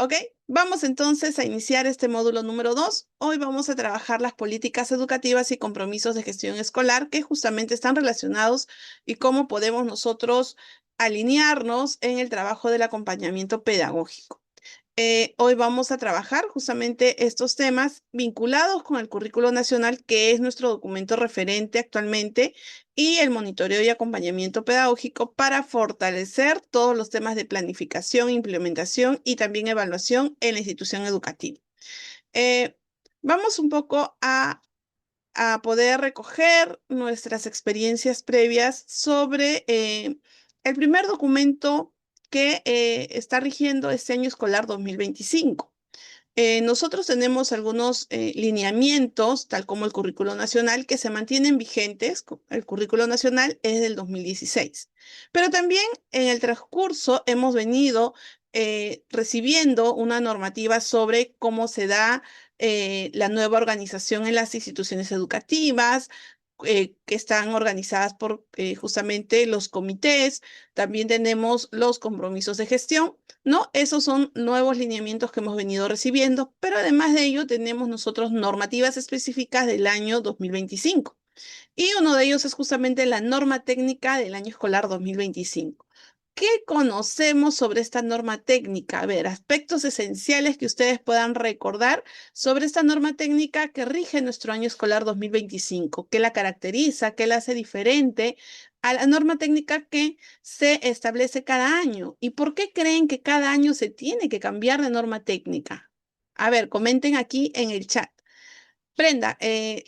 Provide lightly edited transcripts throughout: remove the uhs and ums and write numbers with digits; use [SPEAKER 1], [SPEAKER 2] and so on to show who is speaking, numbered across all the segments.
[SPEAKER 1] ¿Ok? Vamos entonces a iniciar este módulo número 2. Hoy vamos a trabajar las políticas educativas y compromisos de gestión escolar que justamente están relacionados y cómo podemos nosotros alinearnos en el trabajo del acompañamiento pedagógico. Hoy vamos a trabajar justamente estos temas vinculados con el currículo nacional, que es nuestro documento referente actualmente, y el monitoreo y acompañamiento pedagógico para fortalecer todos los temas de planificación, implementación y también evaluación en la institución educativa. Eh, Vamos un poco a poder recoger nuestras experiencias previas sobre el primer documento que está rigiendo este año escolar 2025. Nosotros tenemos algunos lineamientos, tal como el currículo nacional, que se mantienen vigentes. El currículo nacional es del 2016. Pero también en el transcurso hemos venido recibiendo una normativa sobre cómo se da la nueva organización en las instituciones educativas, que están organizadas por justamente los comités. También tenemos los compromisos de gestión, ¿no? Esos son nuevos lineamientos que hemos venido recibiendo, pero además de ello tenemos nosotros normativas específicas del año 2025. Y uno de ellos es justamente la norma técnica del año escolar 2025. ¿Qué conocemos sobre esta norma técnica? A ver, aspectos esenciales que ustedes puedan recordar sobre esta norma técnica que rige nuestro año escolar 2025. ¿Qué la caracteriza? ¿Qué la hace diferente a la norma técnica que se establece cada año? ¿Y por qué creen que cada año se tiene que cambiar de norma técnica? A ver, comenten aquí en el chat. Brenda,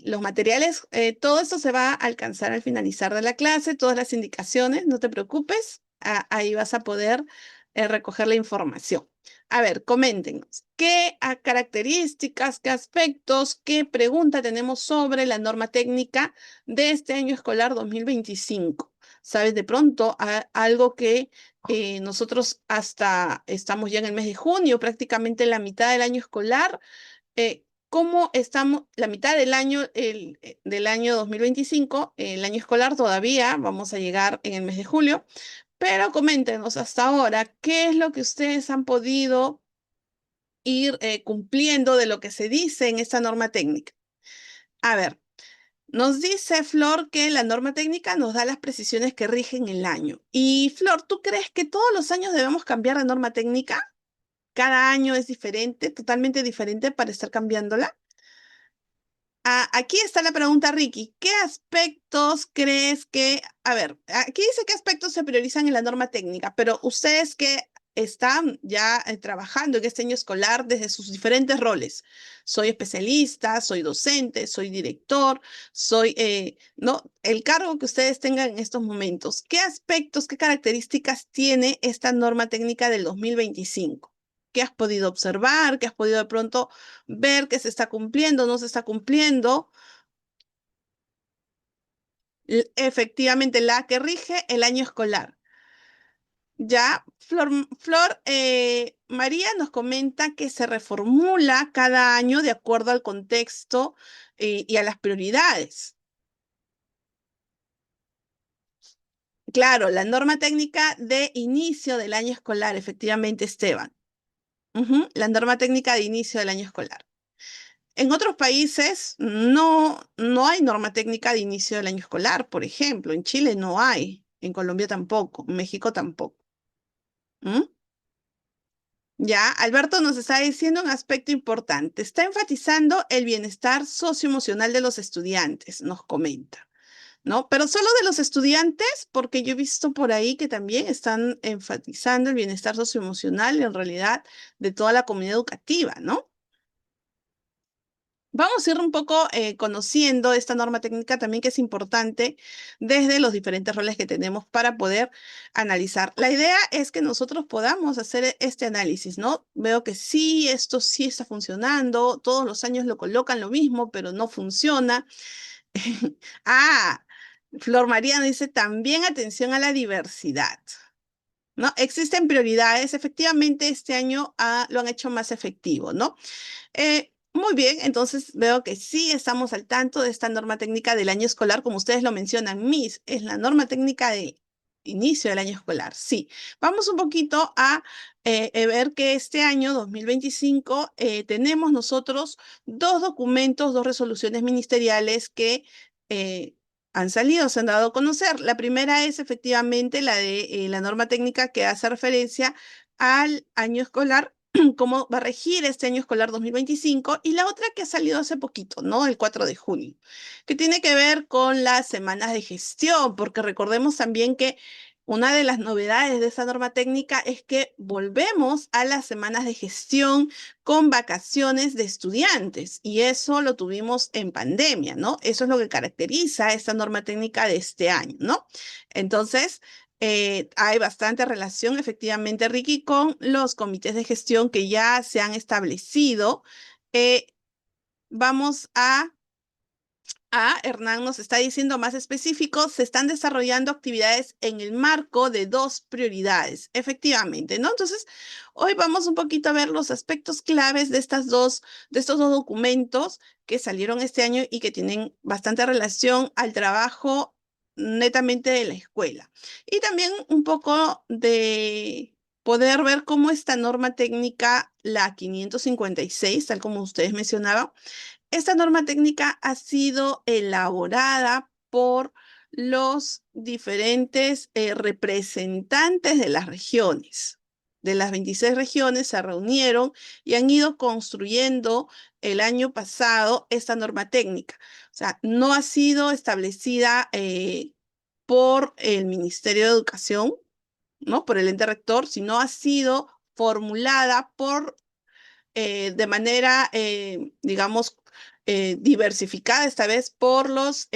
[SPEAKER 1] los materiales, todo esto se va a alcanzar al finalizar de la clase, todas las indicaciones, no te preocupes, ahí vas a poder recoger la información. A ver, coméntenos, ¿qué características, qué aspectos, qué pregunta tenemos sobre la norma técnica de este año escolar 2025? ¿Sabes de pronto algo que nosotros hasta estamos ya en el mes de junio, prácticamente en la mitad del año escolar? ¿Cómo estamos la mitad del año, del año 2025, el año escolar todavía, vamos a llegar en el mes de julio, pero coméntenos hasta ahora, ¿qué es lo que ustedes han podido ir cumpliendo de lo que se dice en esta norma técnica? A ver, nos dice Flor que la norma técnica nos da las precisiones que rigen el año. Y Flor, ¿tú crees que todos los años debemos cambiar de norma técnica? ¿Cada año es diferente, totalmente diferente para estar cambiándola? Aquí está la pregunta, Ricky. ¿Qué aspectos crees que, a ver, aquí dice qué aspectos se priorizan en la norma técnica, pero ustedes que están ya trabajando en este año escolar desde sus diferentes roles? Soy especialista, soy docente, soy director, soy, ¿no? El cargo que ustedes tengan en estos momentos. ¿Qué aspectos, qué características tiene esta norma técnica del 2025? ¿Qué has podido observar? ¿Qué has podido de pronto ver que se está cumpliendo, no se está cumpliendo? Efectivamente, la que rige el año escolar. Ya, Flor María nos comenta que se reformula cada año de acuerdo al contexto y a las prioridades. Claro, la norma técnica de inicio del año escolar, efectivamente, Esteban. La norma técnica de inicio del año escolar. En otros países no hay norma técnica de inicio del año escolar, por ejemplo. En Chile no hay, en Colombia tampoco, en México tampoco. ¿Mm? Ya, Alberto nos está diciendo un aspecto importante. Está enfatizando el bienestar socioemocional de los estudiantes, nos comenta, ¿no? Pero solo de los estudiantes, porque yo he visto por ahí que también están enfatizando el bienestar socioemocional en realidad de toda la comunidad educativa, ¿no? Vamos a ir un poco conociendo esta norma técnica también que es importante desde los diferentes roles que tenemos para poder analizar. La idea es que nosotros podamos hacer este análisis, ¿no? Veo que sí, esto sí está funcionando, todos los años lo colocan lo mismo, pero no funciona. Ah, Flor María nos dice también atención a la diversidad. ¿No? Existen prioridades, efectivamente este año lo han hecho más efectivo, ¿no? Muy bien, entonces veo que sí estamos al tanto de esta norma técnica del año escolar, como ustedes lo mencionan, Miss, es la norma técnica de inicio del año escolar. Sí, vamos un poquito a ver que este año 2025 tenemos nosotros dos documentos, dos resoluciones ministeriales que han salido, se han dado a conocer. La primera es efectivamente la de la norma técnica que hace referencia al año escolar, cómo va a regir este año escolar 2025, y la otra que ha salido hace poquito, ¿no? El 4 de junio, que tiene que ver con las semanas de gestión, porque recordemos también que una de las novedades de esa norma técnica es que volvemos a las semanas de gestión con vacaciones de estudiantes, y eso lo tuvimos en pandemia, ¿no? Eso es lo que caracteriza esta norma técnica de este año, ¿no? Entonces, hay bastante relación, efectivamente, Ricky, con los comités de gestión que ya se han establecido. Vamos Hernán nos está diciendo más específico, se están desarrollando actividades en el marco de dos prioridades, efectivamente, ¿no? Entonces, hoy vamos un poquito a ver los aspectos claves de de estos dos documentos que salieron este año y que tienen bastante relación al trabajo netamente de la escuela. Y también un poco de poder ver cómo esta norma técnica, la 556, tal como ustedes mencionaban, esta norma técnica ha sido elaborada por los diferentes representantes de las regiones. De las 26 regiones se reunieron y han ido construyendo el año pasado esta norma técnica. O sea, no ha sido establecida por el Ministerio de Educación, ¿no? Por el ente rector, sino ha sido formulada de manera, digamos, diversificada esta vez por los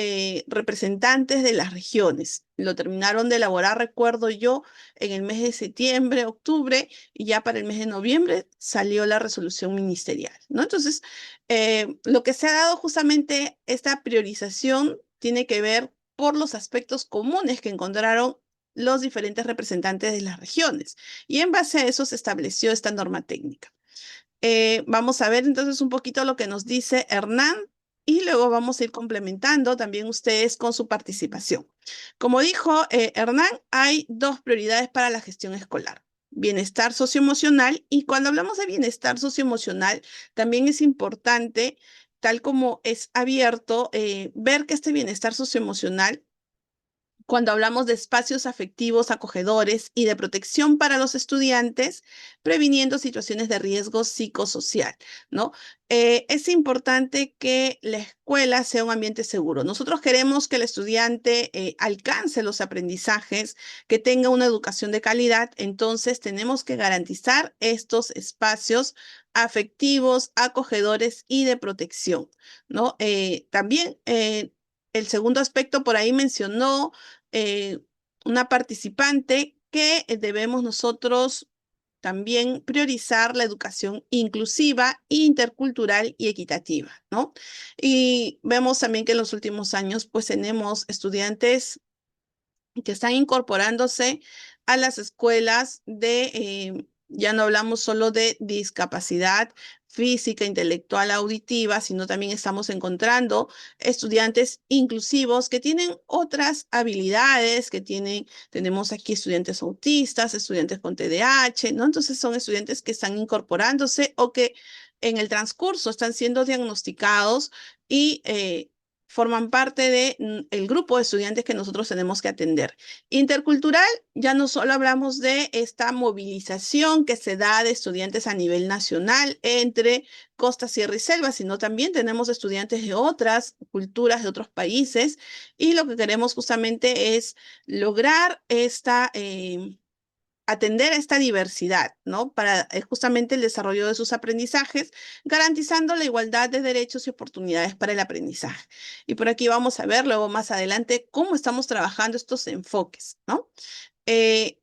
[SPEAKER 1] representantes de las regiones. Lo terminaron de elaborar, recuerdo yo, en el mes de septiembre, octubre, y ya para el mes de noviembre salió la resolución ministerial, ¿no? Entonces, lo que se ha dado justamente esta priorización tiene que ver por los aspectos comunes que encontraron los diferentes representantes de las regiones. Y en base a eso se estableció esta norma técnica. Vamos a ver entonces un poquito lo que nos dice Hernán y luego vamos a ir complementando también ustedes con su participación. Como dijo Hernán, hay dos prioridades para la gestión escolar: bienestar socioemocional, y cuando hablamos de bienestar socioemocional también es importante, tal como es abierto, ver que este bienestar socioemocional, cuando hablamos de espacios afectivos acogedores y de protección para los estudiantes, previniendo situaciones de riesgo psicosocial, ¿no? Es importante que la escuela sea un ambiente seguro. Nosotros queremos que el estudiante alcance los aprendizajes, que tenga una educación de calidad, entonces tenemos que garantizar estos espacios afectivos, acogedores y de protección, ¿no? También el segundo aspecto por ahí mencionó eh, una participante que debemos nosotros también priorizar la educación inclusiva, intercultural y equitativa, ¿no? Y vemos también que en los últimos años, pues tenemos estudiantes que están incorporándose a las escuelas ya no hablamos solo de discapacidad física, intelectual, auditiva, sino también estamos encontrando estudiantes inclusivos que tienen otras habilidades, tenemos aquí estudiantes autistas, estudiantes con TDAH, ¿no? Entonces son estudiantes que están incorporándose o que en el transcurso están siendo diagnosticados y forman parte del grupo de estudiantes que nosotros tenemos que atender. Intercultural, ya no solo hablamos de esta movilización que se da de estudiantes a nivel nacional entre costa, sierra y selva, sino también tenemos estudiantes de otras culturas, de otros países, y lo que queremos justamente es lograr atender a esta diversidad, ¿no? Para justamente el desarrollo de sus aprendizajes, garantizando la igualdad de derechos y oportunidades para el aprendizaje. Y por aquí vamos a ver luego más adelante cómo estamos trabajando estos enfoques, ¿no?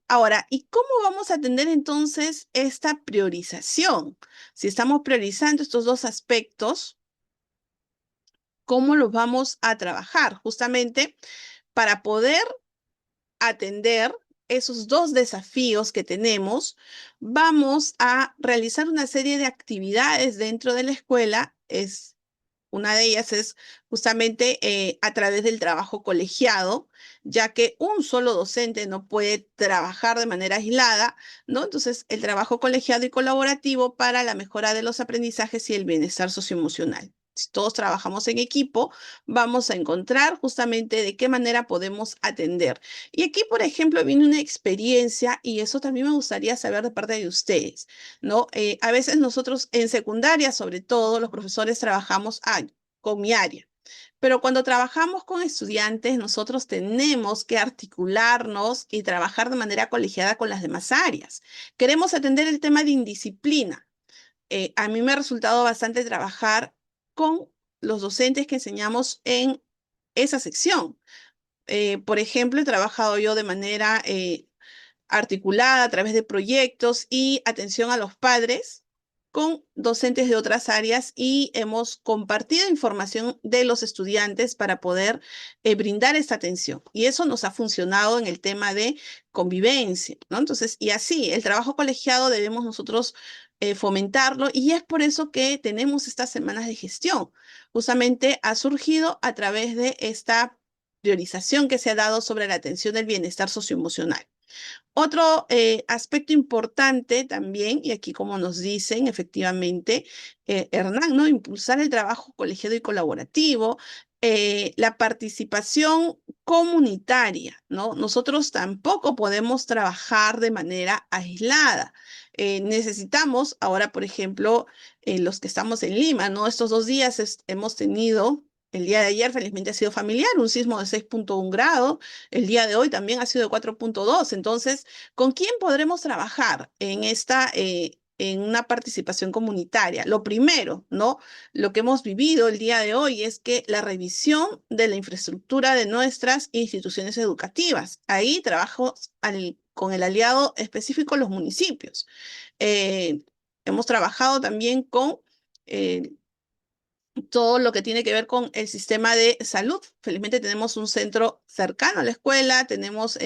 [SPEAKER 1] Ahora, ¿y cómo vamos a atender entonces esta priorización? Si estamos priorizando estos dos aspectos, ¿cómo los vamos a trabajar? Justamente para poder atender esos dos desafíos que tenemos, vamos a realizar una serie de actividades dentro de la escuela. Una de ellas es justamente a través del trabajo colegiado, ya que un solo docente no puede trabajar de manera aislada, ¿no? Entonces, el trabajo colegiado y colaborativo para la mejora de los aprendizajes y el bienestar socioemocional. Si todos trabajamos en equipo, vamos a encontrar justamente de qué manera podemos atender. Y aquí, por ejemplo, viene una experiencia y eso también me gustaría saber de parte de ustedes, ¿no? A veces nosotros en secundaria, sobre todo, los profesores trabajamos con mi área. Pero cuando trabajamos con estudiantes, nosotros tenemos que articularnos y trabajar de manera colegiada con las demás áreas. Queremos atender el tema de indisciplina. A mí me ha resultado bastante trabajar con los docentes que enseñamos en esa sección. Por ejemplo, he trabajado yo de manera articulada a través de proyectos y atención a los padres con docentes de otras áreas y hemos compartido información de los estudiantes para poder brindar esta atención. Y eso nos ha funcionado en el tema de convivencia, ¿no? Entonces, y así, el trabajo colegiado debemos nosotros fomentarlo y es por eso que tenemos estas semanas de gestión. Justamente ha surgido a través de esta priorización que se ha dado sobre la atención del bienestar socioemocional. Otro aspecto importante también, y aquí como nos dicen efectivamente, Hernán, ¿no? Impulsar el trabajo colegiado y colaborativo, la participación comunitaria, ¿no? Nosotros tampoco podemos trabajar de manera aislada. Necesitamos, ahora por ejemplo, los que estamos en Lima, ¿no? Estos 2 días hemos tenido... El día de ayer, felizmente, ha sido familiar, un sismo de 6,1 grados. El día de hoy también ha sido de 4,2. Entonces, ¿con quién podremos trabajar en en una participación comunitaria? Lo primero, ¿no? Lo que hemos vivido el día de hoy es que la revisión de la infraestructura de nuestras instituciones educativas. Ahí trabajo con el aliado específico, los municipios. Eh, Hemos trabajado también con eh, todo lo que tiene que ver con el sistema de salud. Felizmente tenemos un centro cercano a la escuela, tenemos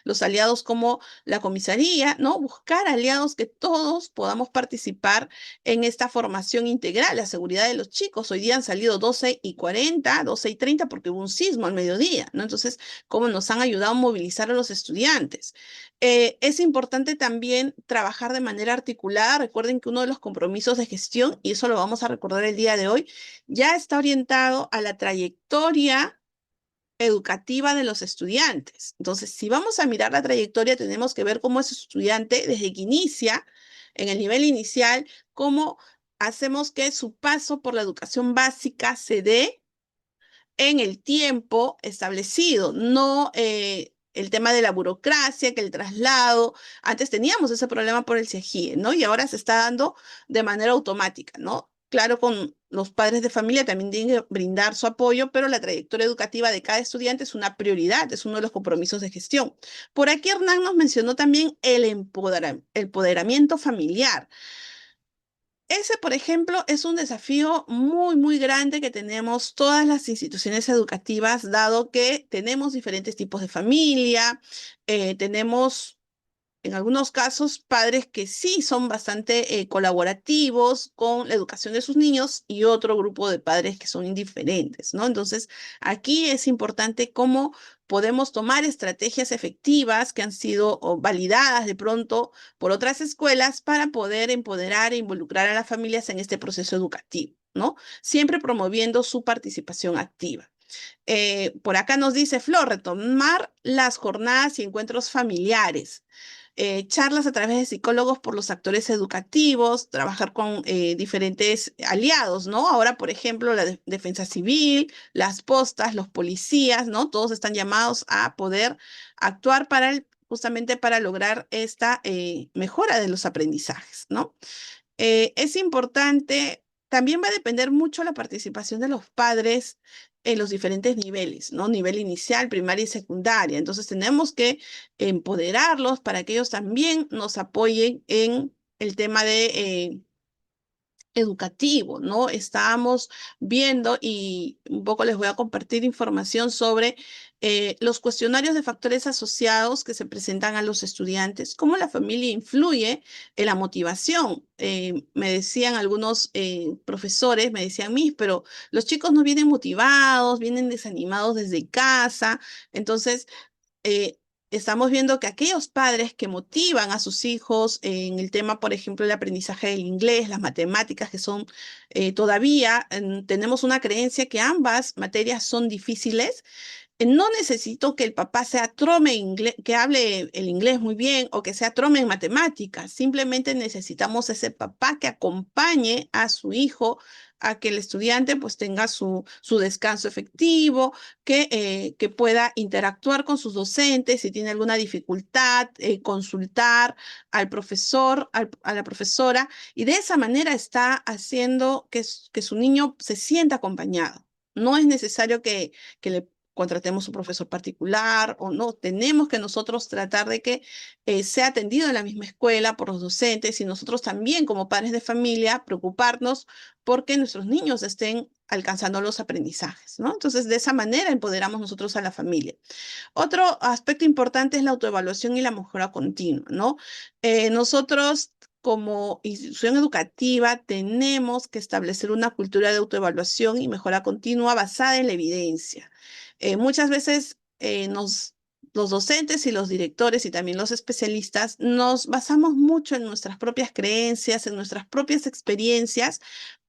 [SPEAKER 1] los aliados como la comisaría, ¿no? Buscar aliados que todos podamos participar en esta formación integral, la seguridad de los chicos. Hoy día han salido 12:40, 12:30 porque hubo un sismo al mediodía, ¿no? Entonces, cómo nos han ayudado a movilizar a los estudiantes. Es importante también trabajar de manera articulada. Recuerden que uno de los compromisos de gestión, y eso lo vamos a recordar el día de hoy, ya está orientado a la trayectoria educativa de los estudiantes. Entonces, si vamos a mirar la trayectoria, tenemos que ver cómo es estudiante desde que inicia, en el nivel inicial, cómo hacemos que su paso por la educación básica se dé en el tiempo establecido, no el tema de la burocracia, que el traslado. Antes teníamos ese problema por el CEGIE, ¿no? Y ahora se está dando de manera automática, ¿no? Claro, con los padres de familia también tienen que brindar su apoyo, pero la trayectoria educativa de cada estudiante es una prioridad, es uno de los compromisos de gestión. Por aquí Hernán nos mencionó también el empoderamiento familiar. Ese, por ejemplo, es un desafío muy, muy grande que tenemos todas las instituciones educativas, dado que tenemos diferentes tipos de familia, tenemos en algunos casos, padres que sí son bastante colaborativos con la educación de sus niños y otro grupo de padres que son indiferentes, ¿no? Entonces, aquí es importante cómo podemos tomar estrategias efectivas que han sido validadas de pronto por otras escuelas para poder empoderar e involucrar a las familias en este proceso educativo, ¿no? Siempre promoviendo su participación activa. Por acá nos dice Flor, retomar las jornadas y encuentros familiares, charlas a través de psicólogos por los actores educativos, trabajar con diferentes aliados, ¿no? Ahora, por ejemplo, la defensa civil, las postas, los policías, ¿no? Todos están llamados a poder actuar justamente para lograr esta mejora de los aprendizajes, ¿no? Es importante, también va a depender mucho la participación de los padres en los diferentes niveles, ¿no? Nivel inicial, primaria y secundaria. Entonces tenemos que empoderarlos para que ellos también nos apoyen en el tema de educativo, ¿no? Estábamos viendo y un poco les voy a compartir información sobre los cuestionarios de factores asociados que se presentan a los estudiantes, cómo la familia influye en la motivación. Me decían algunos profesores, me decían, Miss, pero los chicos no vienen motivados, vienen desanimados desde casa. Entonces, eh, estamos viendo que aquellos padres que motivan a sus hijos en el tema, por ejemplo, el aprendizaje del inglés, las matemáticas, que son todavía, tenemos una creencia que ambas materias son difíciles. No necesito que el papá sea trome inglés, que hable el inglés muy bien o que sea trome en matemáticas. Simplemente necesitamos ese papá que acompañe a su hijo a que el estudiante pues tenga su descanso efectivo, que pueda interactuar con sus docentes, si tiene alguna dificultad, consultar al profesor, a la profesora, y de esa manera está haciendo que su niño se sienta acompañado. No es necesario que le contratemos un profesor particular o no, tenemos que nosotros tratar de que sea atendido en la misma escuela por los docentes y nosotros también como padres de familia preocuparnos porque nuestros niños estén alcanzando los aprendizajes, ¿no? Entonces, de esa manera empoderamos nosotros a la familia. Otro aspecto importante es la autoevaluación y la mejora continua, ¿no? Nosotros como institución educativa tenemos que establecer una cultura de autoevaluación y mejora continua basada en la evidencia. Muchas veces los docentes y los directores y también los especialistas nos basamos mucho en nuestras propias creencias, en nuestras propias experiencias,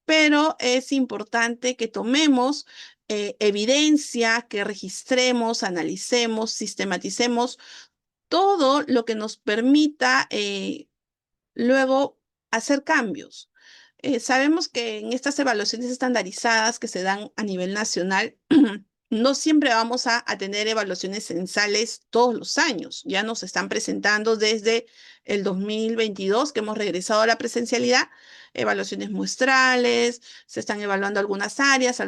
[SPEAKER 1] pero es importante que tomemos evidencia, que registremos, analicemos, sistematicemos todo lo que nos permita luego hacer cambios. Sabemos que en estas evaluaciones estandarizadas que se dan a nivel nacional, no siempre vamos a tener evaluaciones censales todos los años. Ya nos están presentando desde el 2022 que hemos regresado a la presencialidad, evaluaciones muestrales, se están evaluando algunas áreas,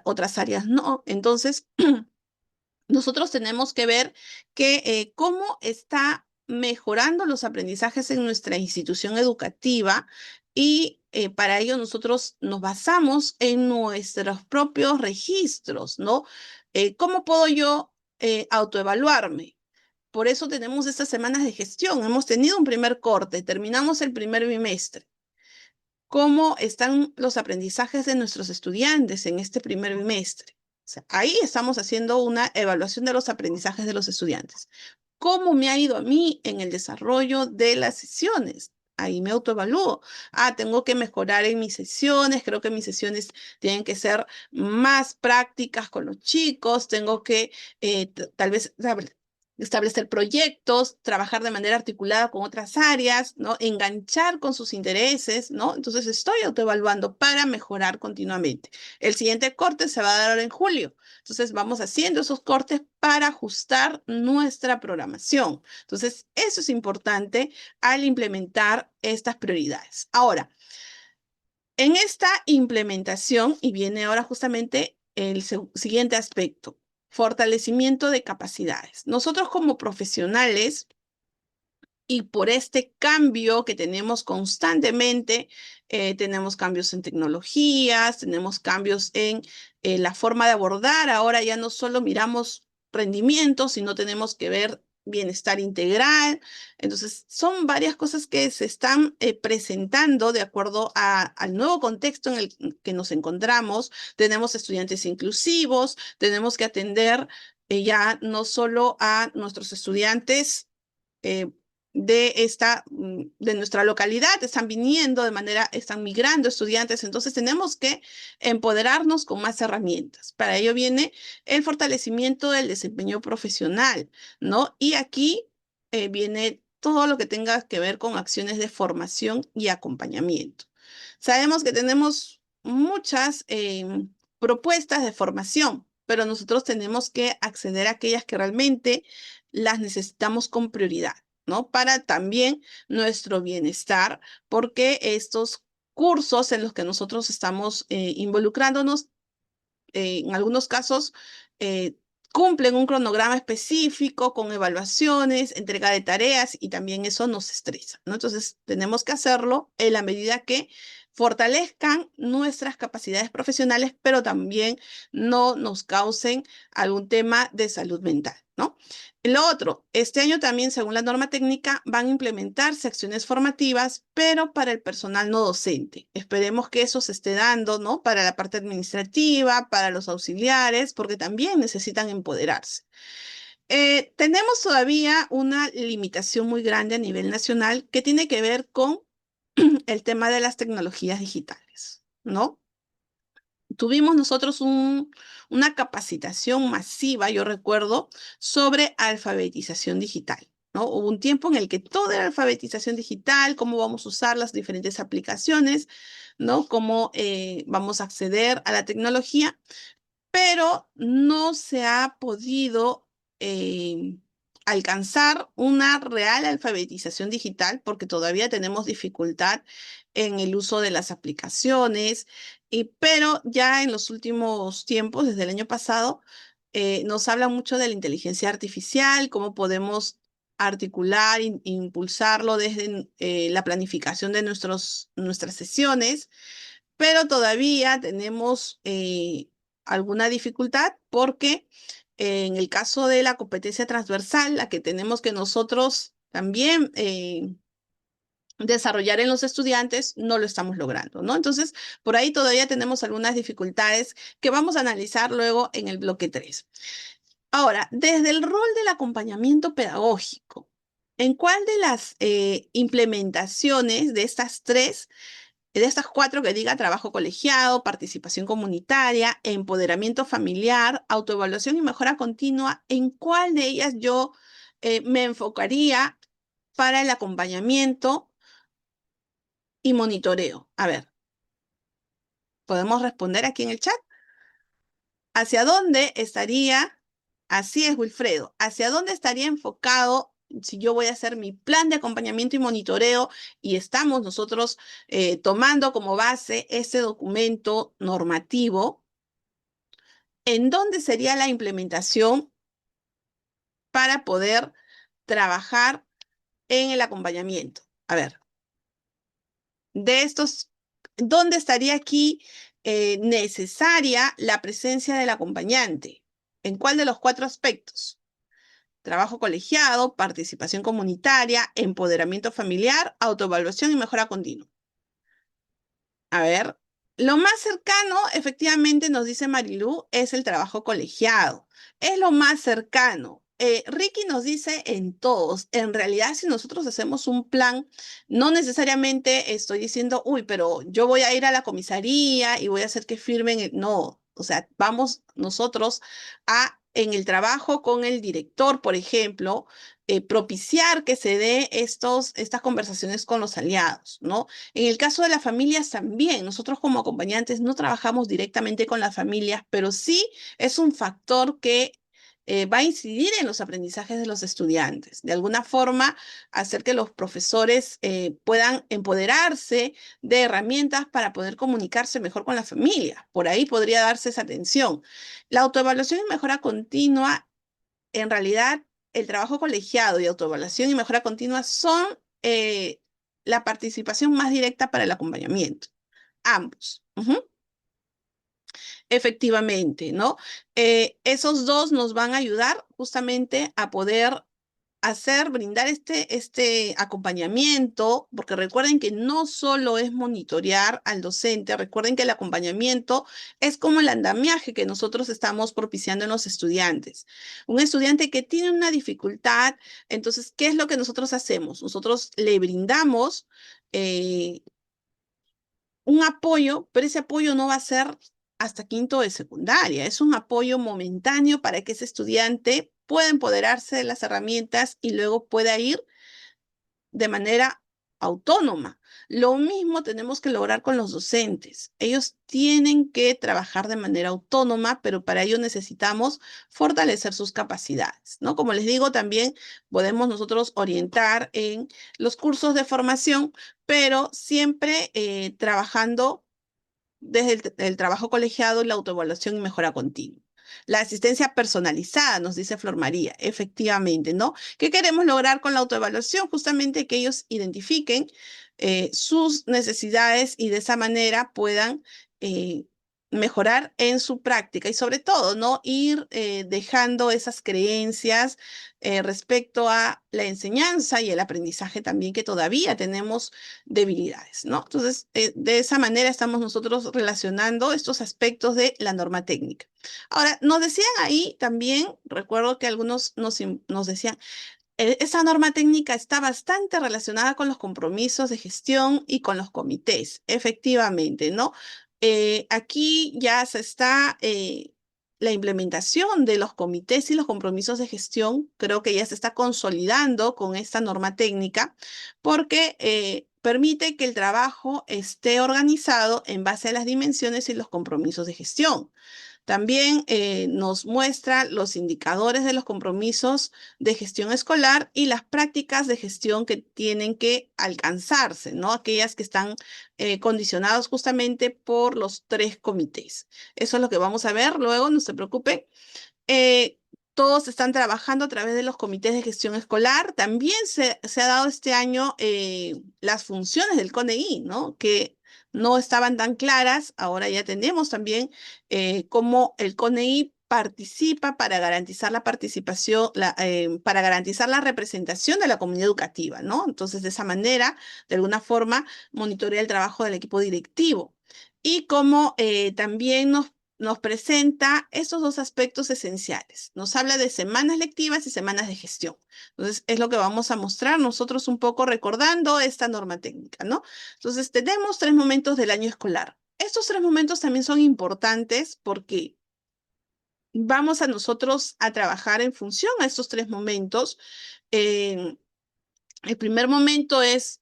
[SPEAKER 1] otras áreas no. Entonces, nosotros tenemos que ver cómo está mejorando los aprendizajes en nuestra institución educativa y para ello nosotros nos basamos en nuestros propios registros, ¿no? ¿Cómo puedo yo autoevaluarme? Por eso tenemos estas semanas de gestión. Hemos tenido un primer corte, terminamos el primer bimestre. ¿Cómo están los aprendizajes de nuestros estudiantes en este primer bimestre? O sea, ahí estamos haciendo una evaluación de los aprendizajes de los estudiantes. ¿Cómo me ha ido a mí en el desarrollo de las sesiones? Ahí me autoevalúo. Tengo que mejorar en mis sesiones. Creo que mis sesiones tienen que ser más prácticas con los chicos. Tengo que tal vez establecer proyectos, trabajar de manera articulada con otras áreas, ¿no? Enganchar con sus intereses, ¿no? Entonces estoy autoevaluando para mejorar continuamente. El siguiente corte se va a dar ahora en julio. Entonces vamos haciendo esos cortes para ajustar nuestra programación. Entonces eso es importante al implementar estas prioridades. Ahora, en esta implementación, y viene ahora justamente el siguiente aspecto, fortalecimiento de capacidades. Nosotros como profesionales y por este cambio que tenemos constantemente, tenemos cambios en tecnologías, tenemos cambios en la forma de abordar. Ahora ya no solo miramos rendimiento, sino tenemos que ver bienestar integral. Entonces, son varias cosas que se están presentando de acuerdo al nuevo contexto en el que nos encontramos. Tenemos estudiantes inclusivos, tenemos que atender ya no solo a nuestros estudiantes eh, de nuestra localidad, están migrando estudiantes, entonces tenemos que empoderarnos con más herramientas. Para ello viene el fortalecimiento del desempeño profesional, ¿no? Y aquí viene todo lo que tenga que ver con acciones de formación y acompañamiento. Sabemos que tenemos muchas propuestas de formación, pero nosotros tenemos que acceder a aquellas que realmente las necesitamos con prioridad, ¿no? Para también nuestro bienestar, porque estos cursos en los que nosotros estamos involucrándonos, en algunos casos, eh, cumplen un cronograma específico con evaluaciones, entrega de tareas y también eso nos estresa, ¿no? Entonces, tenemos que hacerlo en la medida que fortalezcan nuestras capacidades profesionales, pero también no nos causen algún tema de salud mental, ¿no? Lo otro, este año también, según la norma técnica, van a implementarse acciones formativas, pero para el personal no docente. Esperemos que eso se esté dando, ¿no? Para la parte administrativa, para los auxiliares, porque también necesitan empoderarse. Tenemos todavía una limitación muy grande a nivel nacional que tiene que ver con el tema de las tecnologías digitales, ¿no? Tuvimos nosotros una capacitación masiva, yo recuerdo, sobre alfabetización digital, ¿no? Hubo un tiempo en el que todo era alfabetización digital, cómo vamos a usar las diferentes aplicaciones, ¿no? Cómo vamos a acceder a la tecnología, pero no se ha podido eh, alcanzar una real alfabetización digital porque todavía tenemos dificultad en el uso de las aplicaciones, pero ya en los últimos tiempos, desde el año pasado, nos habla mucho de la inteligencia artificial, cómo podemos articular e impulsarlo desde la planificación de nuestras sesiones, pero todavía tenemos alguna dificultad porque en el caso de la competencia transversal, la que tenemos que nosotros también desarrollar en los estudiantes, no lo estamos logrando, ¿no? Entonces, por ahí todavía tenemos algunas dificultades que vamos a analizar luego en el bloque 3. Ahora, desde el rol del acompañamiento pedagógico, ¿en cuál de las implementaciones de estas tres, de estas cuatro que diga trabajo colegiado, participación comunitaria, empoderamiento familiar, autoevaluación y mejora continua, en cuál de ellas yo me enfocaría para el acompañamiento y monitoreo? A ver, ¿podemos responder aquí en el chat? ¿Hacia dónde estaría? Así es, Wilfredo. ¿Hacia dónde estaría enfocado si yo voy a hacer mi plan de acompañamiento y monitoreo y estamos nosotros tomando como base ese documento normativo? ¿En dónde sería la implementación para poder trabajar en el acompañamiento? A ver, de estos, ¿dónde estaría aquí necesaria la presencia del acompañante? ¿En cuál de los cuatro aspectos? Trabajo colegiado, participación comunitaria, empoderamiento familiar, autoevaluación y mejora continua. A ver, lo más cercano, efectivamente, nos dice Marilú, es el trabajo colegiado. Es lo más cercano. Ricky nos dice en todos. En realidad, si nosotros hacemos un plan, no necesariamente estoy diciendo, uy, pero yo voy a ir a la comisaría y voy a hacer que firmen. No, o sea, vamos nosotros en el trabajo con el director, por ejemplo, propiciar que se dé estas conversaciones con los aliados, ¿no? En el caso de las familias también, nosotros como acompañantes no trabajamos directamente con las familias, pero sí es un factor que va a incidir en los aprendizajes de los estudiantes. De alguna forma, hacer que los profesores puedan empoderarse de herramientas para poder comunicarse mejor con la familia. Por ahí podría darse esa atención. La autoevaluación y mejora continua, en realidad, el trabajo colegiado y autoevaluación y mejora continua son la participación más directa para el acompañamiento. Ambos. Efectivamente, ¿no? Esos dos nos van a ayudar justamente a poder brindar este acompañamiento, porque recuerden que no solo es monitorear al docente, recuerden que el acompañamiento es como el andamiaje que nosotros estamos propiciando en los estudiantes. Un estudiante que tiene una dificultad, entonces, ¿qué es lo que nosotros hacemos? Nosotros le brindamos eh, un apoyo, pero ese apoyo no va a ser hasta quinto de secundaria. Es un apoyo momentáneo para que ese estudiante pueda empoderarse de las herramientas y luego pueda ir de manera autónoma. Lo mismo tenemos que lograr con los docentes. Ellos tienen que trabajar de manera autónoma, pero para ello necesitamos fortalecer sus capacidades, ¿no? Como les digo, también podemos nosotros orientar en los cursos de formación, pero siempre trabajando desde el trabajo colegiado, la autoevaluación y mejora continua. La asistencia personalizada, nos dice Flor María, efectivamente, ¿no? ¿Qué queremos lograr con la autoevaluación? Justamente que ellos identifiquen sus necesidades y de esa manera puedan mejorar en su práctica y sobre todo, ¿no? Ir dejando esas creencias respecto a la enseñanza y el aprendizaje también que todavía tenemos debilidades, ¿no? Entonces, de esa manera estamos nosotros relacionando estos aspectos de la norma técnica. Ahora, nos decían ahí también, recuerdo que algunos nos decían, esa norma técnica está bastante relacionada con los compromisos de gestión y con los comités, efectivamente, ¿no? Aquí ya se está la implementación de los comités y los compromisos de gestión, creo que ya se está consolidando con esta norma técnica, porque permite que el trabajo esté organizado en base a las dimensiones y los compromisos de gestión. También nos muestra los indicadores de los compromisos de gestión escolar y las prácticas de gestión que tienen que alcanzarse, ¿no? Aquellas que están condicionadas justamente por los 3 comités. Eso es lo que vamos a ver luego, no se preocupen. Eh, Todos están trabajando a través de los comités de gestión escolar. También se ha dado este año las funciones del CONEI, ¿no? Que no estaban tan claras. Ahora ya tenemos también cómo el CONEI participa para garantizar la participación, para garantizar la representación de la comunidad educativa, ¿no? Entonces, de esa manera, de alguna forma, monitorea el trabajo del equipo directivo. Y como también nos presenta estos 2 aspectos esenciales. Nos habla de semanas lectivas y semanas de gestión. Entonces, es lo que vamos a mostrar nosotros un poco recordando esta norma técnica, ¿no? Entonces, tenemos 3 momentos del año escolar. Estos 3 momentos también son importantes porque vamos a nosotros a trabajar en función a estos 3 momentos. Eh, el primer momento es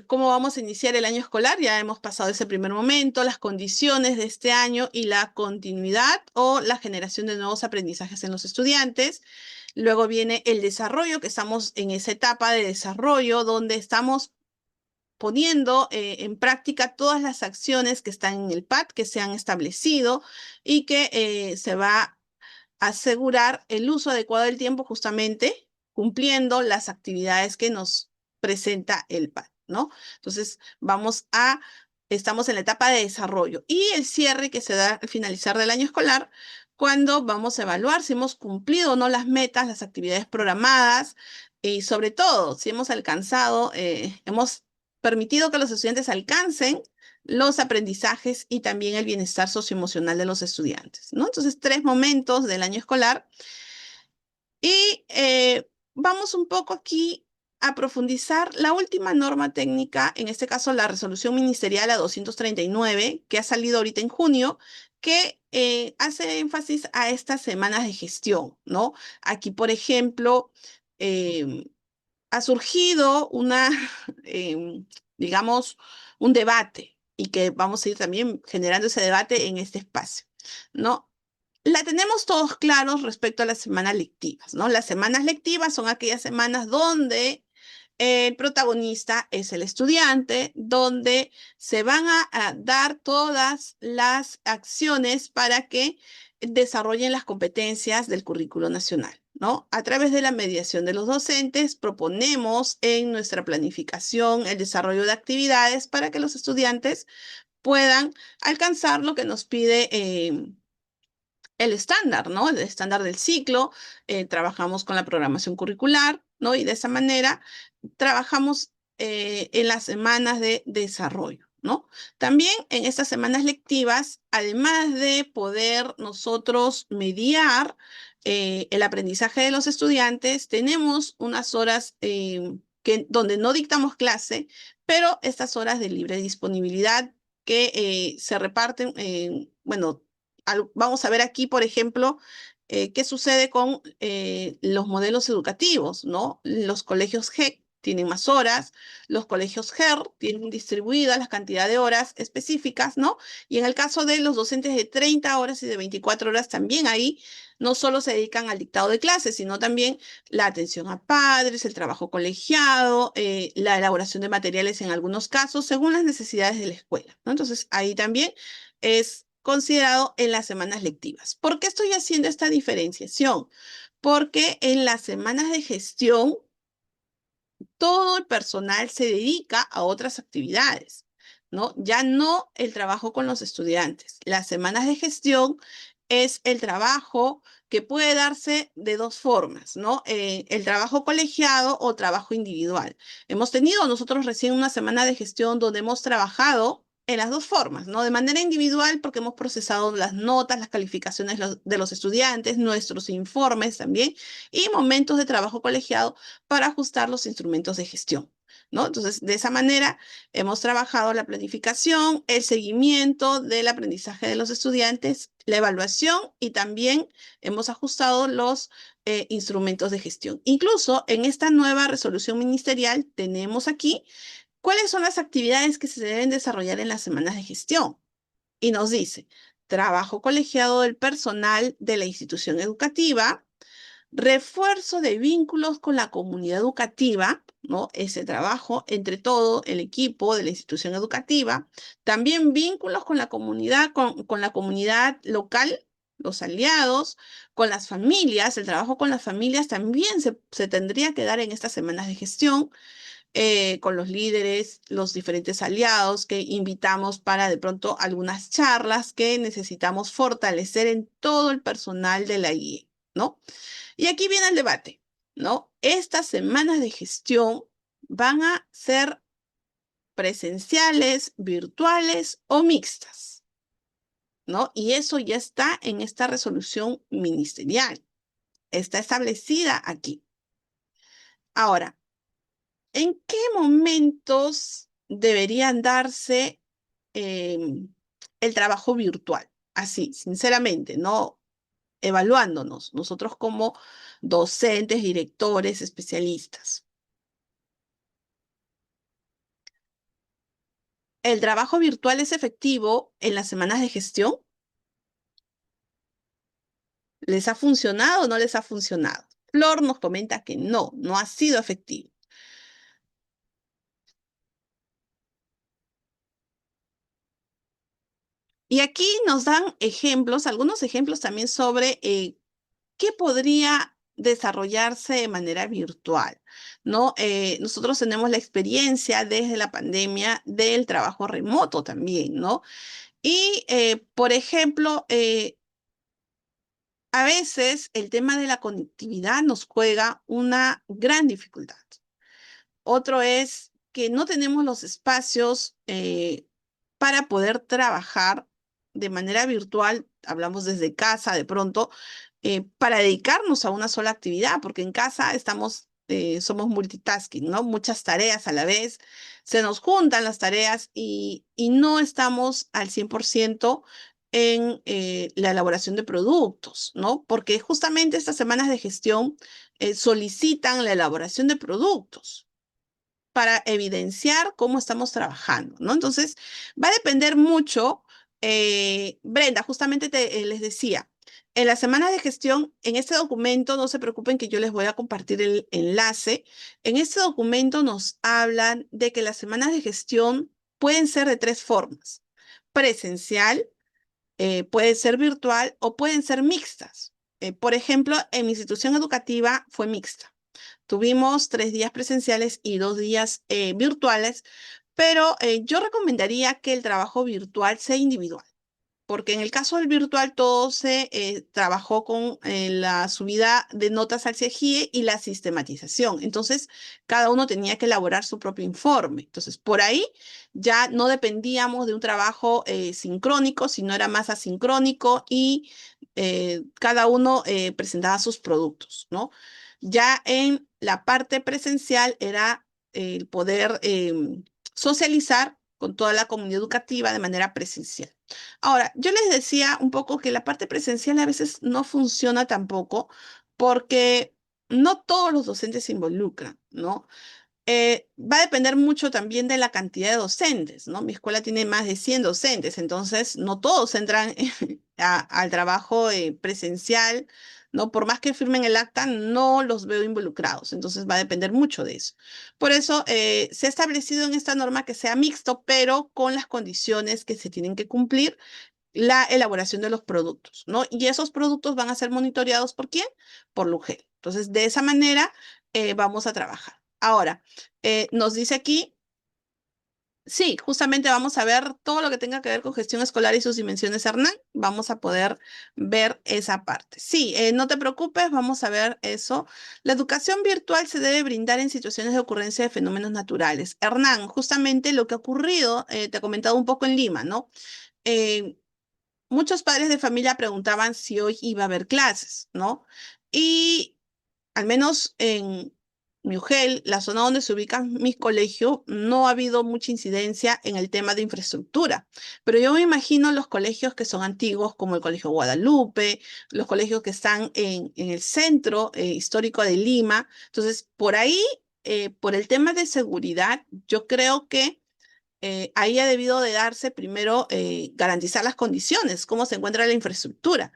[SPEAKER 1] cómo vamos a iniciar el año escolar. Ya hemos pasado ese primer momento, las condiciones de este año y la continuidad o la generación de nuevos aprendizajes en los estudiantes. Luego viene el desarrollo, que estamos en esa etapa de desarrollo donde estamos poniendo en práctica todas las acciones que están en el PAT, que se han establecido y que se va a asegurar el uso adecuado del tiempo justamente cumpliendo las actividades que nos presenta el PAT, ¿no? Entonces, estamos en la etapa de desarrollo y el cierre que se da al finalizar del año escolar, cuando vamos a evaluar si hemos cumplido o no las metas, las actividades programadas y sobre todo si hemos alcanzado, hemos permitido que los estudiantes alcancen los aprendizajes y también el bienestar socioemocional de los estudiantes, ¿no? Entonces, 3 momentos del año escolar. Y vamos un poco aquí a profundizar la última norma técnica, en este caso la resolución ministerial a 239, que ha salido ahorita en junio, que hace énfasis a estas semanas de gestión, ¿no? Aquí, por ejemplo, em, ha surgido digamos, un debate y que vamos a ir también generando ese debate en este espacio, ¿no? La tenemos todos claros respecto a las semanas lectivas, ¿no? Las semanas lectivas son aquellas semanas donde el protagonista es el estudiante, donde se van a dar todas las acciones para que desarrollen las competencias del currículo nacional, ¿no? A través de la mediación de los docentes, proponemos en nuestra planificación el desarrollo de actividades para que los estudiantes puedan alcanzar lo que nos pide el estándar, ¿no? El estándar del ciclo. Trabajamos con la programación curricular, ¿no? Y de esa manera trabajamos en las semanas de desarrollo, ¿no? También en estas semanas lectivas, además de poder nosotros mediar el aprendizaje de los estudiantes, tenemos unas horas donde no dictamos clase, pero estas horas de libre disponibilidad que se reparten, bueno, vamos a ver aquí, por ejemplo, qué sucede con los modelos educativos, ¿no? Los colegios GEC tienen más horas, los colegios GER tienen distribuidas la cantidad de horas específicas, ¿no? Y en el caso de los docentes de 30 horas y de 24 horas, también ahí no solo se dedican al dictado de clases, sino también la atención a padres, el trabajo colegiado, la elaboración de materiales en algunos casos, según las necesidades de la escuela, ¿no? Entonces, ahí también es considerado en las semanas lectivas. ¿Por qué estoy haciendo esta diferenciación? Porque en las semanas de gestión todo el personal se dedica a otras actividades, ¿no? Ya no el trabajo con los estudiantes. Las semanas de gestión es el trabajo que puede darse de dos formas, ¿no? El trabajo colegiado o trabajo individual. Hemos tenido nosotros recién una semana de gestión donde hemos trabajado en las dos formas, ¿no? De manera individual, porque hemos procesado las notas, las calificaciones de los estudiantes, nuestros informes también, y momentos de trabajo colegiado para ajustar los instrumentos de gestión, ¿no? Entonces, de esa manera hemos trabajado la planificación, el seguimiento del aprendizaje de los estudiantes, la evaluación y también hemos ajustado los instrumentos de gestión. Incluso en esta nueva resolución ministerial tenemos aquí cuáles son las actividades que se deben desarrollar en las semanas de gestión. Y nos dice, trabajo colegiado del personal de la institución educativa, refuerzo de vínculos con la comunidad educativa, ¿no? Ese trabajo entre todo el equipo de la institución educativa. También vínculos con la comunidad, con la comunidad local, los aliados, con las familias. El trabajo con las familias también se tendría que dar en estas semanas de gestión, con los líderes, los diferentes aliados que invitamos para de pronto algunas charlas que necesitamos fortalecer en todo el personal de la IE, ¿no? Y aquí viene el debate, ¿no? Estas semanas de gestión van a ser presenciales, virtuales o mixtas, ¿no? Y eso ya está en esta resolución ministerial. Está establecida aquí. Ahora, ¿en qué momentos deberían darse el trabajo virtual? Así, sinceramente, ¿no? Evaluándonos, nosotros como docentes, directores, especialistas. ¿El trabajo virtual es efectivo en las semanas de gestión? ¿Les ha funcionado o no les ha funcionado? Flor nos comenta que no, no ha sido efectivo. Y aquí nos dan ejemplos, algunos ejemplos también sobre qué podría desarrollarse de manera virtual, ¿no? Nosotros tenemos la experiencia desde la pandemia del trabajo remoto también, ¿no? Y, por ejemplo, a veces el tema de la conectividad nos juega una gran dificultad. Otro es que no tenemos los espacios para poder trabajar de manera virtual, hablamos desde casa de pronto, para dedicarnos a una sola actividad, porque en casa estamos, somos multitasking, ¿no? Muchas tareas a la vez, se nos juntan las tareas y no estamos al 100% en la elaboración de productos, ¿no? Porque justamente estas semanas de gestión solicitan la elaboración de productos para evidenciar cómo estamos trabajando, ¿no? Entonces, va a depender mucho, Brenda, justamente les decía, en las semanas de gestión, en este documento, no se preocupen que yo les voy a compartir el enlace, en este documento nos hablan de que las semanas de gestión pueden ser de tres formas: presencial, puede ser virtual o pueden ser mixtas. Por ejemplo, en mi institución educativa fue mixta. Tuvimos 3 días presenciales y 2 días virtuales, pero yo recomendaría que el trabajo virtual sea individual, porque en el caso del virtual todo se trabajó con la subida de notas al CIEGIE y la sistematización. Entonces, cada uno tenía que elaborar su propio informe. Entonces, por ahí ya no dependíamos de un trabajo sincrónico, sino era más asincrónico y cada uno presentaba sus productos, ¿no? Ya en la parte presencial era el poder socializar con toda la comunidad educativa de manera presencial. Ahora, yo les decía un poco que la parte presencial a veces no funciona tampoco porque no todos los docentes se involucran, ¿no? Va a depender mucho también de la cantidad de docentes, ¿no? Mi escuela tiene más de 100 docentes, entonces no todos entran al trabajo presencial, ¿no? Por más que firmen el acta, no los veo involucrados, entonces va a depender mucho de eso. Por eso se ha establecido en esta norma que sea mixto, pero con las condiciones que se tienen que cumplir, la elaboración de los productos, ¿no? Y esos productos van a ser monitoreados ¿por quién? Por la UGEL. Entonces, de esa manera vamos a trabajar. Ahora, nos dice aquí, sí, justamente vamos a ver todo lo que tenga que ver con gestión escolar y sus dimensiones, Hernán. Vamos a poder ver esa parte. Sí, no te preocupes, vamos a ver eso. La educación virtual se debe brindar en situaciones de ocurrencia de fenómenos naturales. Hernán, justamente lo que ha ocurrido, te he comentado un poco en Lima, ¿no? Eh, Muchos padres de familia preguntaban si hoy iba a haber clases, ¿no? Y al menos en mi UGEL, la zona donde se ubican mis colegios, no ha habido mucha incidencia en el tema de infraestructura. Pero yo me imagino los colegios que son antiguos, como el Colegio Guadalupe, los colegios que están en el centro histórico de Lima. Entonces, por ahí, por el tema de seguridad, yo creo que ahí ha debido de darse primero garantizar las condiciones, cómo se encuentra la infraestructura,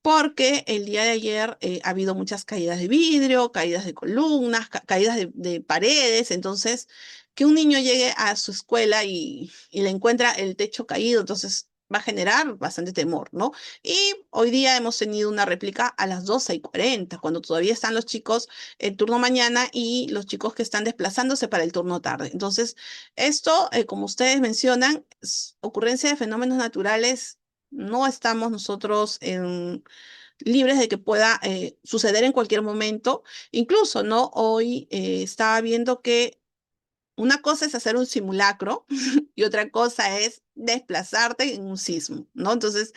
[SPEAKER 1] porque el día de ayer ha habido muchas caídas de vidrio, caídas de columnas, caídas de paredes, entonces que un niño llegue a su escuela y le encuentra el techo caído, entonces va a generar bastante temor, ¿no? Y hoy día hemos tenido una réplica a las 12:40, cuando todavía están los chicos en turno mañana y los chicos que están desplazándose para el turno tarde. Entonces, esto, como ustedes mencionan, ocurrencia de fenómenos naturales, no estamos nosotros libres de que pueda suceder en cualquier momento. Incluso, ¿no? Hoy estaba viendo que una cosa es hacer un simulacro y otra cosa es desplazarte en un sismo, ¿no? Entonces,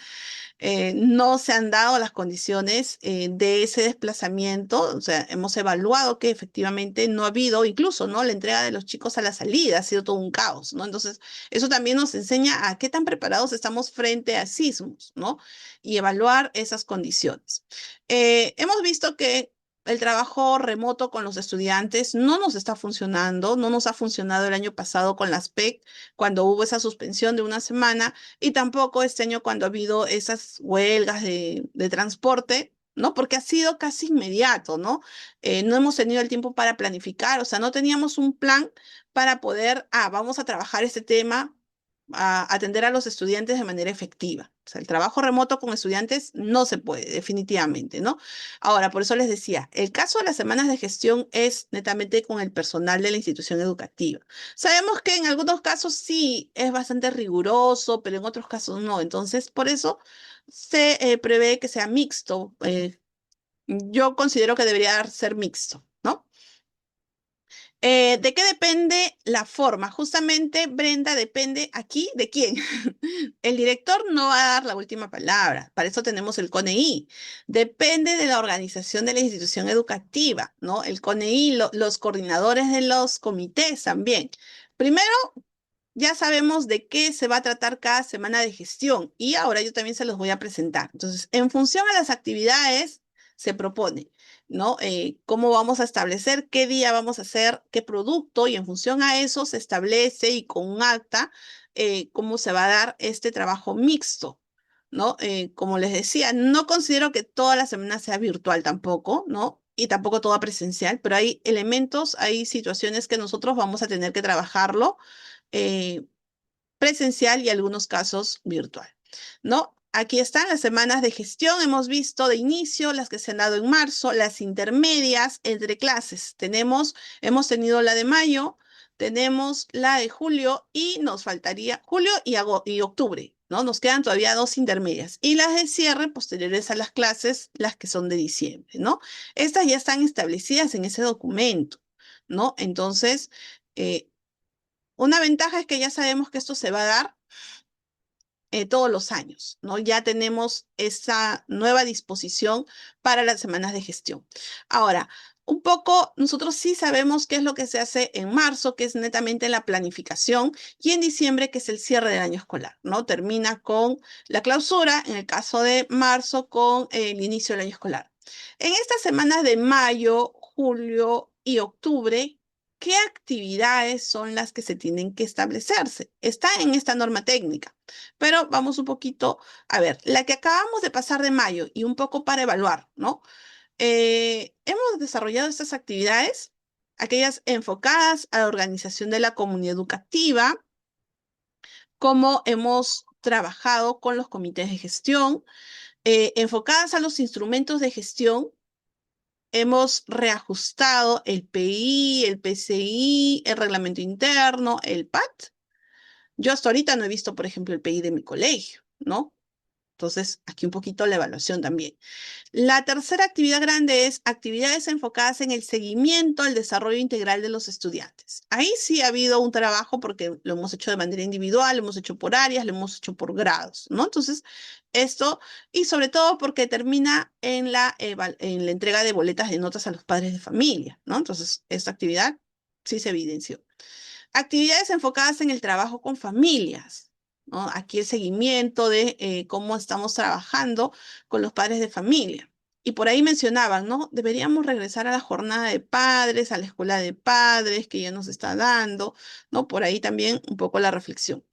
[SPEAKER 1] no se han dado las condiciones de ese desplazamiento. O sea, hemos evaluado que efectivamente no ha habido, incluso, ¿no? La entrega de los chicos a la salida ha sido todo un caos, ¿no? Entonces, eso también nos enseña a qué tan preparados estamos frente a sismos, ¿no? Y evaluar esas condiciones. Hemos visto que el trabajo remoto con los estudiantes no nos está funcionando, no nos ha funcionado el año pasado con las PEC, cuando hubo esa suspensión de una semana, y tampoco este año cuando ha habido esas huelgas de transporte, ¿no? Porque ha sido casi inmediato, ¿no? No hemos tenido el tiempo para planificar, o sea, no teníamos un plan para poder, vamos a trabajar este tema, a atender a los estudiantes de manera efectiva. O sea, el trabajo remoto con estudiantes no se puede, definitivamente, ¿no? Ahora, por eso les decía, el caso de las semanas de gestión es netamente con el personal de la institución educativa. Sabemos que en algunos casos sí es bastante riguroso, pero en otros casos no. Entonces, por eso se prevé que sea mixto. Yo considero que debería ser mixto, ¿no? ¿De qué depende la forma? Justamente, Brenda, depende aquí de quién. El director no va a dar la última palabra, para eso tenemos el CONEI. Depende de la organización de la institución educativa, ¿no? El CONEI, los coordinadores de los comités también. Primero, ya sabemos de qué se va a tratar cada semana de gestión y ahora yo también se los voy a presentar. Entonces, en función a las actividades, se propone, ¿no? Cómo vamos a establecer, qué día vamos a hacer, qué producto y en función a eso se establece y con un acta cómo se va a dar este trabajo mixto, ¿no? Como les decía, no considero que toda la semana sea virtual tampoco, ¿no? Y tampoco toda presencial, pero hay elementos, hay situaciones que nosotros vamos a tener que trabajarlo eh, presencial y algunos casos virtual, ¿no? Aquí están las semanas de gestión. Hemos visto de inicio las que se han dado en marzo, las intermedias entre clases. Hemos tenido la de mayo, tenemos la de julio y nos faltaría julio y octubre, ¿no? Nos quedan todavía dos intermedias y las de cierre posteriores a las clases, las que son de diciembre, ¿no? Estas ya están establecidas en ese documento, ¿no? Entonces, eh, una ventaja es que ya sabemos que esto se va a dar todos los años, ¿no? Ya tenemos esa nueva disposición para las semanas de gestión. Ahora, un poco, nosotros sí sabemos qué es lo que se hace en marzo, que es netamente la planificación, y en diciembre, que es el cierre del año escolar, ¿no? Termina con la clausura, en el caso de marzo, con el inicio del año escolar. En estas semanas de mayo, julio y octubre, ¿qué actividades son las que se tienen que establecerse? Está en esta norma técnica, pero vamos un poquito a ver, la que acabamos de pasar de mayo y un poco para evaluar, ¿no? Hemos desarrollado estas actividades, aquellas enfocadas a la organización de la comunidad educativa, cómo hemos trabajado con los comités de gestión, enfocadas a los instrumentos de gestión hemos reajustado el PI, el PCI, el reglamento interno, el PAT. Yo hasta ahorita no he visto, por ejemplo, el PI de mi colegio, ¿no? Entonces, aquí un poquito la evaluación también. La tercera actividad grande es actividades enfocadas en el seguimiento, el desarrollo integral de los estudiantes. Ahí sí ha habido un trabajo porque lo hemos hecho de manera individual, lo hemos hecho por áreas, lo hemos hecho por grados, ¿no? Entonces, esto, y sobre todo porque termina en la entrega de boletas de notas a los padres de familia, ¿no? Entonces, esta actividad sí se evidenció. Actividades enfocadas en el trabajo con familias, ¿no? Aquí el seguimiento de cómo estamos trabajando con los padres de familia. Y por ahí mencionaban, ¿no? Deberíamos regresar a la jornada de padres, a la escuela de padres que ya nos está dando, ¿no? Por ahí también un poco la reflexión.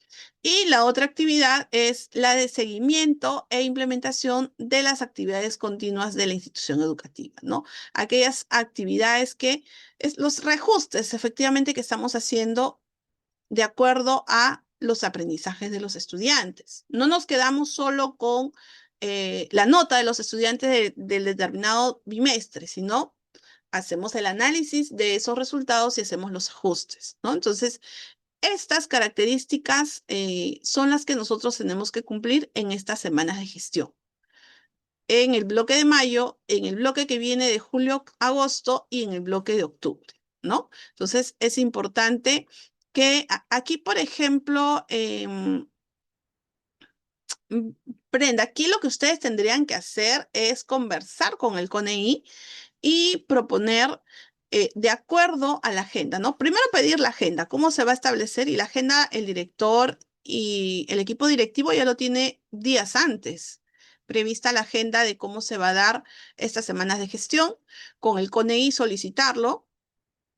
[SPEAKER 1] Y la otra actividad es la de seguimiento e implementación de las actividades continuas de la institución educativa, ¿no? Aquellas actividades que los reajustes efectivamente que estamos haciendo de acuerdo a los aprendizajes de los estudiantes. No nos quedamos solo con la nota de los estudiantes del determinado bimestre, sino hacemos el análisis de esos resultados y hacemos los ajustes, ¿no? Entonces, estas características son las que nosotros tenemos que cumplir en estas semanas de gestión. En el bloque de mayo, en el bloque que viene de julio, agosto y en el bloque de octubre, ¿no? Entonces, es importante que aquí, por ejemplo, mm, Brenda, aquí lo que ustedes tendrían que hacer es conversar con el CONEI y proponer de acuerdo a la agenda, ¿no? Primero pedir la agenda, cómo se va a establecer y la agenda el director y el equipo directivo ya lo tiene días antes, prevista la agenda de cómo se va a dar estas semanas de gestión, con el CONEI solicitarlo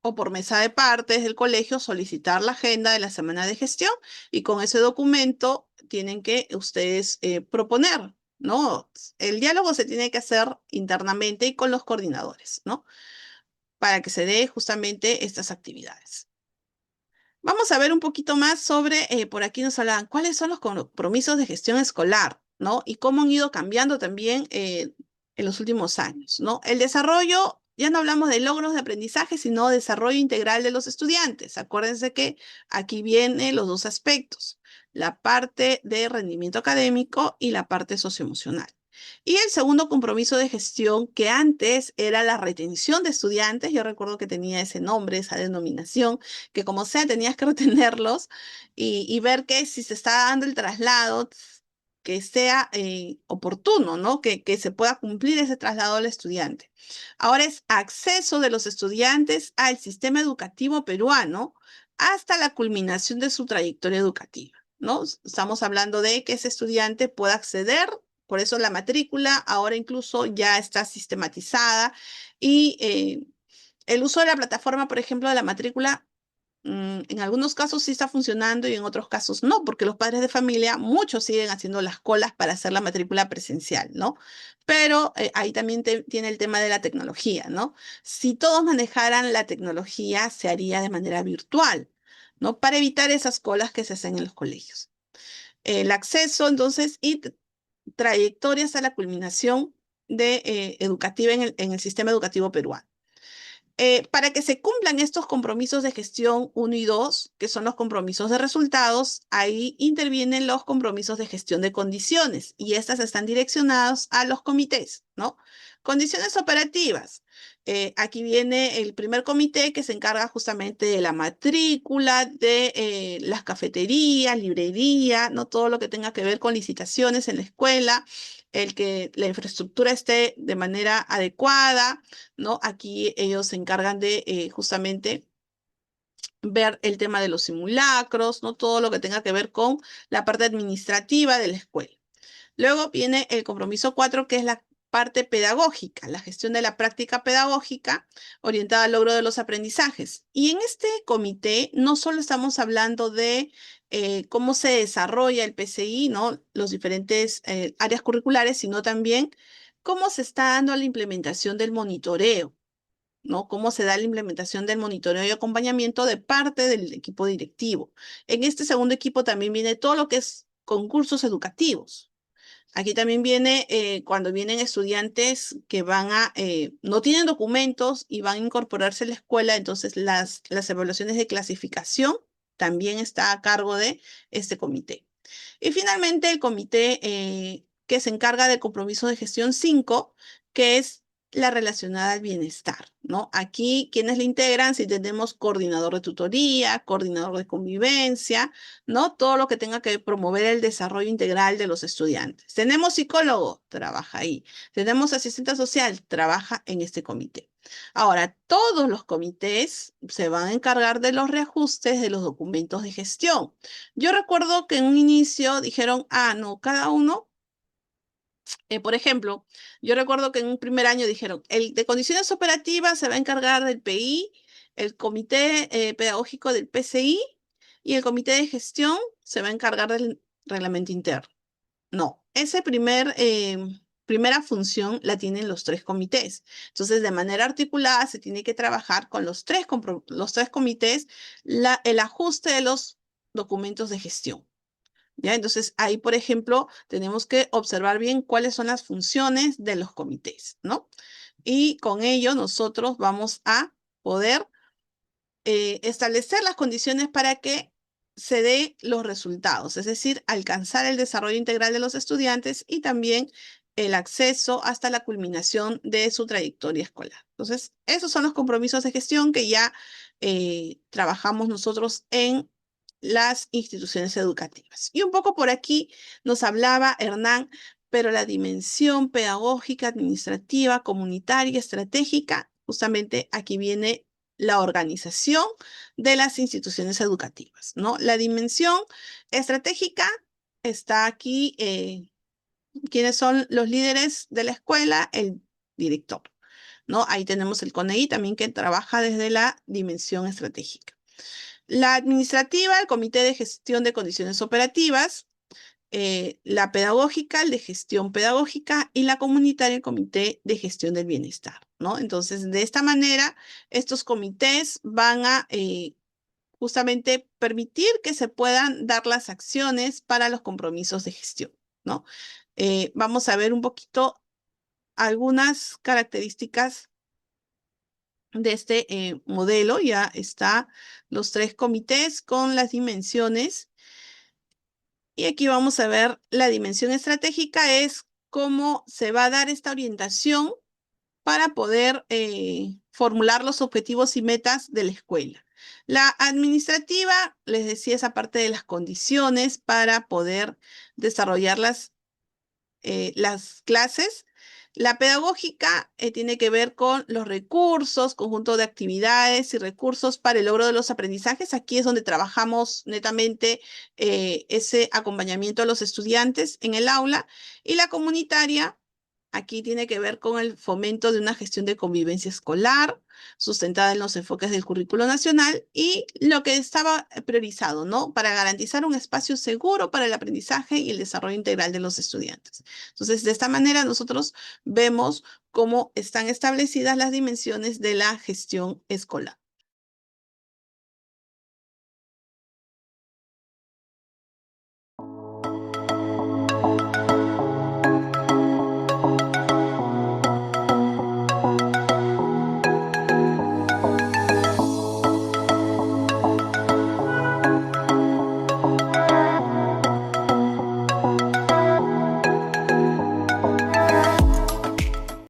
[SPEAKER 1] o por mesa de partes del colegio solicitar la agenda de la semana de gestión y con ese documento tienen que ustedes proponer, ¿no? El diálogo se tiene que hacer internamente y con los coordinadores, ¿no? Para que se dé justamente estas actividades. Vamos a ver un poquito más sobre, por aquí nos hablan, cuáles son los compromisos de gestión escolar, ¿no? Y cómo han ido cambiando también en los últimos años, ¿no? El desarrollo, ya no hablamos de logros de aprendizaje, sino desarrollo integral de los estudiantes. Acuérdense que aquí vienen los dos aspectos, la parte de rendimiento académico y la parte socioemocional. Y el segundo compromiso de gestión, que antes era la retención de estudiantes, yo recuerdo que tenía ese nombre, esa denominación, que como sea tenías que retenerlos y ver que si se está dando el traslado, que sea oportuno, ¿no? Que se pueda cumplir ese traslado al estudiante. Ahora es acceso de los estudiantes al sistema educativo peruano hasta la culminación de su trayectoria educativa, ¿no? Estamos hablando de que ese estudiante pueda acceder, por eso la matrícula ahora incluso ya está sistematizada y el uso de la plataforma, por ejemplo, de la matrícula en algunos casos sí está funcionando y en otros casos no, porque los padres de familia, muchos siguen haciendo las colas para hacer la matrícula presencial, ¿no? Pero ahí también tiene el tema de la tecnología, ¿no? Si todos manejaran la tecnología, se haría de manera virtual, ¿no? Para evitar esas colas que se hacen en los colegios. El acceso, entonces, y trayectorias a la culminación educativa en el sistema educativo peruano. Para que se cumplan estos compromisos de gestión 1 y 2, que son los compromisos de resultados, ahí intervienen los compromisos de gestión de condiciones y estas están direccionadas a los comités, ¿no? Condiciones operativas. Aquí viene el primer comité que se encarga justamente de la matrícula, de las cafeterías, librería, ¿no? Todo lo que tenga que ver con licitaciones en la escuela, el que la infraestructura esté de manera adecuada, ¿no? Aquí ellos se encargan de justamente ver el tema de los simulacros, ¿no? Todo lo que tenga que ver con la parte administrativa de la escuela. Luego viene el compromiso 4, que es la parte pedagógica, la gestión de la práctica pedagógica orientada al logro de los aprendizajes. Y en este comité no solo estamos hablando de cómo se desarrolla el PCI, ¿no? Los diferentes áreas curriculares, sino también cómo se está dando la implementación del monitoreo, ¿no? Cómo se da la implementación del monitoreo y acompañamiento de parte del equipo directivo. En este segundo equipo también viene todo lo que es concursos educativos. Aquí también viene cuando vienen estudiantes que no tienen documentos y van a incorporarse a la escuela, entonces las evaluaciones de clasificación también está a cargo de este comité. Y finalmente el comité que se encarga del compromiso de gestión 5, que es la relacionada al bienestar, ¿no? Aquí, ¿quiénes le integran? Si tenemos coordinador de tutoría, coordinador de convivencia, ¿no? Todo lo que tenga que promover el desarrollo integral de los estudiantes. Tenemos psicólogo, trabaja ahí. Tenemos asistente social, trabaja en este comité. Ahora, todos los comités se van a encargar de los reajustes de los documentos de gestión. Yo recuerdo que en un inicio dijeron, no, cada uno, por ejemplo, yo recuerdo que en un primer año dijeron, el de condiciones operativas se va a encargar del PI, el comité pedagógico del PCI y el comité de gestión se va a encargar del reglamento interno. No, primera función la tienen los tres comités. Entonces, de manera articulada se tiene que trabajar con los tres comités el ajuste de los documentos de gestión. ¿Ya? Entonces, ahí, por ejemplo, tenemos que observar bien cuáles son las funciones de los comités, ¿no? Y con ello nosotros vamos a poder establecer las condiciones para que se dé los resultados, es decir, alcanzar el desarrollo integral de los estudiantes y también el acceso hasta la culminación de su trayectoria escolar. Entonces, esos son los compromisos de gestión que ya trabajamos nosotros en las instituciones educativas. Y un poco por aquí nos hablaba Hernán, pero la dimensión pedagógica, administrativa, comunitaria, estratégica, justamente aquí viene la organización de las instituciones educativas, ¿no? La dimensión estratégica está aquí, quiénes son los líderes de la escuela, el director, ¿no? Ahí tenemos el CONEI también que trabaja desde la dimensión estratégica. La administrativa, el Comité de Gestión de Condiciones Operativas, la pedagógica, el de gestión pedagógica y la comunitaria, el comité de gestión del bienestar, ¿no? Entonces, de esta manera, estos comités van a justamente permitir que se puedan dar las acciones para los compromisos de gestión, ¿no? Vamos a ver un poquito algunas características de este modelo. Ya está los tres comités con las dimensiones. Y aquí vamos a ver la dimensión estratégica es cómo se va a dar esta orientación para poder formular los objetivos y metas de la escuela. La administrativa, les decía, esa parte de las condiciones para poder desarrollar las clases. La pedagógica tiene que ver con los recursos, conjunto de actividades y recursos para el logro de los aprendizajes. Aquí es donde trabajamos netamente ese acompañamiento a los estudiantes en el aula. Y la comunitaria, aquí tiene que ver con el fomento de una gestión de convivencia escolar, sustentada en los enfoques del currículo nacional y lo que estaba priorizado, ¿no? Para garantizar un espacio seguro para el aprendizaje y el desarrollo integral de los estudiantes. Entonces, de esta manera nosotros vemos cómo están establecidas las dimensiones de la gestión escolar.